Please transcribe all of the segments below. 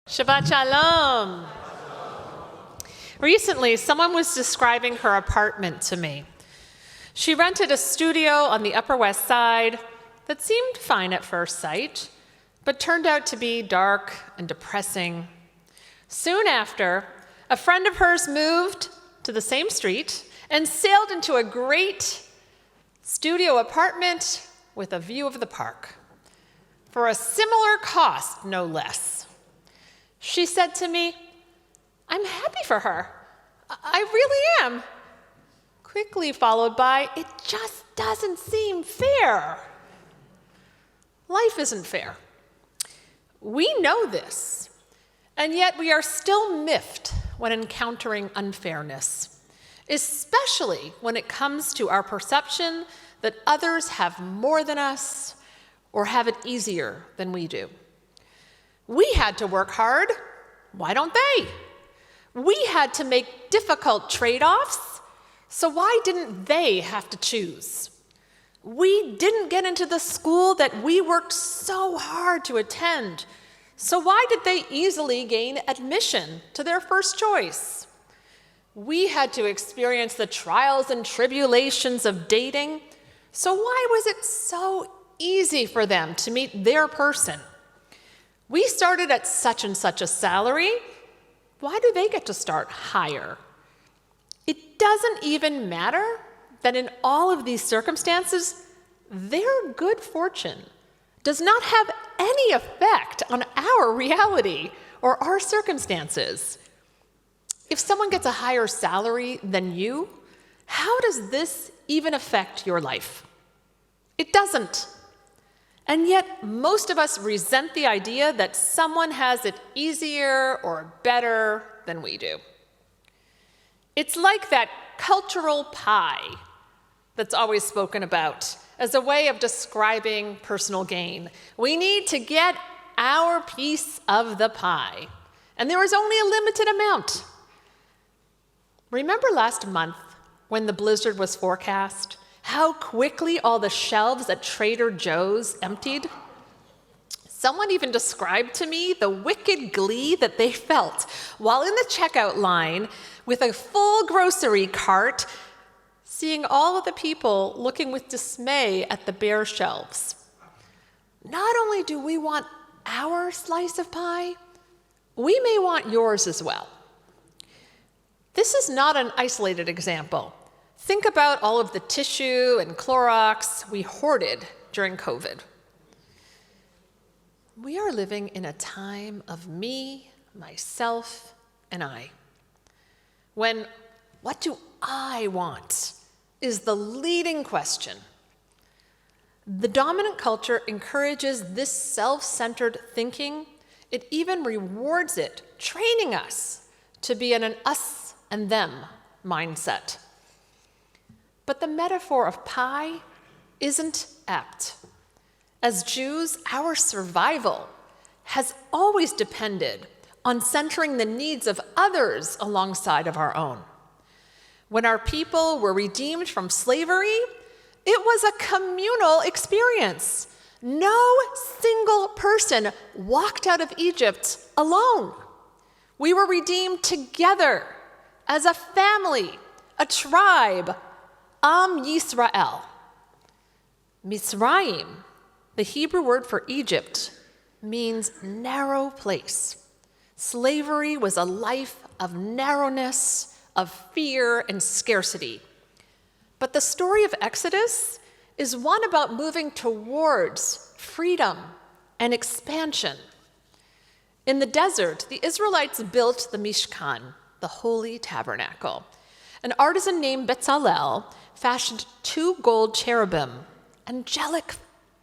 Shabbat Shalom. Recently, someone was describing her apartment to me. She rented a studio on the Upper West Side that seemed fine at first sight, but turned out to be dark and depressing. Soon after, a friend of hers moved to the same street and sailed into a great studio apartment with a view of the park, for a similar cost, no less. She said to me, "I'm happy for her. I really am." Quickly followed by, "It just doesn't seem fair." Life isn't fair. We know this, and yet we are still miffed when encountering unfairness, especially when it comes to our perception that others have more than us or have it easier than we do. We had to work hard. Why don't they? We had to make difficult trade-offs. So why didn't they have to choose? We didn't get into the school that we worked so hard to attend. So why did they easily gain admission to their first choice? We had to experience the trials and tribulations of dating. So why was it so easy for them to meet their person? We started at such and such a salary. Why do they get to start higher? It doesn't even matter that in all of these circumstances, their good fortune does not have any effect on our reality or our circumstances. If someone gets a higher salary than you, how does this even affect your life? It doesn't. And yet, most of us resent the idea that someone has it easier or better than we do. It's like that cultural pie that's always spoken about as a way of describing personal gain. We need to get our piece of the pie, and there is only a limited amount. Remember last month when the blizzard was forecast? How quickly all the shelves at Trader Joe's emptied? Someone even described to me the wicked glee that they felt while in the checkout line with a full grocery cart, seeing all of the people looking with dismay at the bare shelves. Not only do we want our slice of pie, we may want yours as well. This is not an isolated example. Think about all of the tissue and Clorox we hoarded during COVID. We are living in a time of me, myself, and I. When what do I want is the leading question. The dominant culture encourages this self-centered thinking. It even rewards it, training us to be in an us and them mindset. But the metaphor of pie isn't apt. As Jews, our survival has always depended on centering the needs of others alongside of our own. When our people were redeemed from slavery, it was a communal experience. No single person walked out of Egypt alone. We were redeemed together as a family, a tribe, Am Yisrael. Mitzrayim, the Hebrew word for Egypt, means narrow place. Slavery was a life of narrowness, of fear and scarcity. But the story of Exodus is one about moving towards freedom and expansion. In the desert, the Israelites built the Mishkan, the holy tabernacle. An artisan named Bezalel fashioned 2 gold cherubim, angelic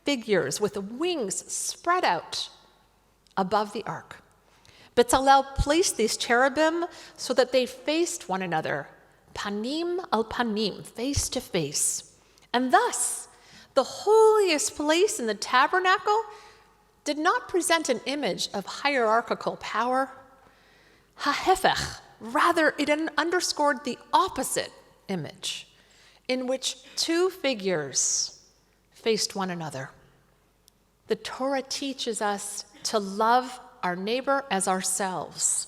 figures with wings spread out above the ark. Bezalel placed these cherubim so that they faced one another, panim al panim, face to face. And thus, the holiest place in the tabernacle did not present an image of hierarchical power. Hahefech, rather, it underscored the opposite image, in which 2 figures faced one another. The Torah teaches us to love our neighbor as ourselves.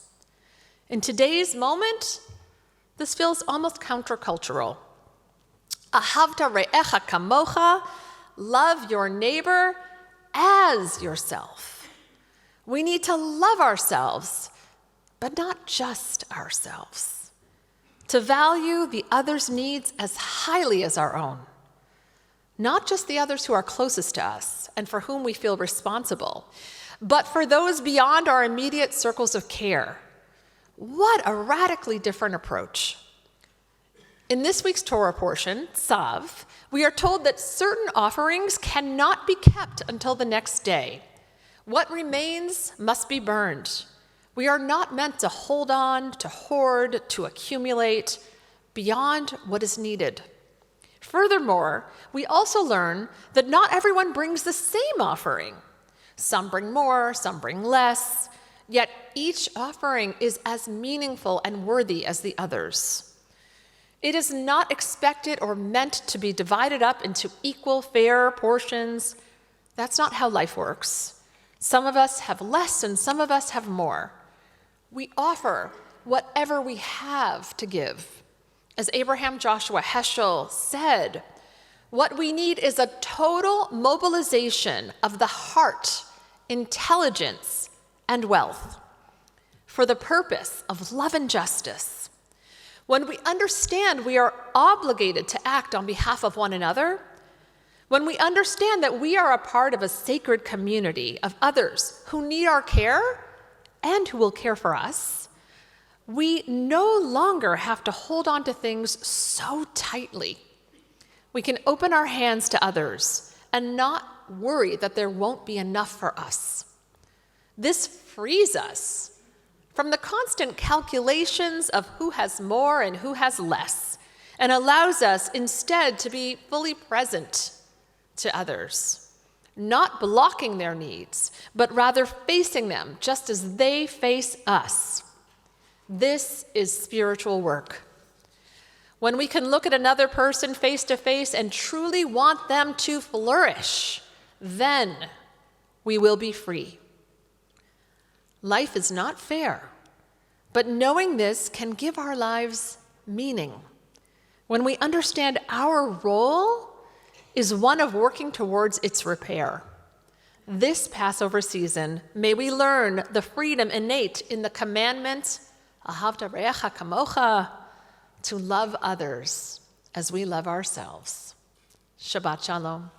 In today's moment, this feels almost countercultural. Ahavta re'echa kamocha, love your neighbor as yourself. We need to love ourselves, but not just ourselves. To value the other's needs as highly as our own. Not just the others who are closest to us and for whom we feel responsible, but for those beyond our immediate circles of care. What a radically different approach. In this week's Torah portion, Tzav, we are told that certain offerings cannot be kept until the next day. What remains must be burned. We are not meant to hold on, to hoard, to accumulate beyond what is needed. Furthermore, we also learn that not everyone brings the same offering. Some bring more, some bring less, yet each offering is as meaningful and worthy as the others. It is not expected or meant to be divided up into equal, fair portions. That's not how life works. Some of us have less and some of us have more. We offer whatever we have to give. As Abraham Joshua Heschel said, what we need is a total mobilization of the heart, intelligence, and wealth for the purpose of love and justice. When we understand we are obligated to act on behalf of one another, when we understand that we are a part of a sacred community of others who need our care and who will care for us, we no longer have to hold on to things so tightly. We can open our hands to others and not worry that there won't be enough for us. This frees us from the constant calculations of who has more and who has less, and allows us instead to be fully present to others, not blocking their needs, but rather facing them just as they face us. This is spiritual work. When we can look at another person face to face and truly want them to flourish, then we will be free. Life is not fair, but knowing this can give our lives meaning. When we understand our role is one of working towards its repair. This Passover season, may we learn the freedom innate in the commandment, Ahavta re'echa kamocha, to love others as we love ourselves. Shabbat Shalom.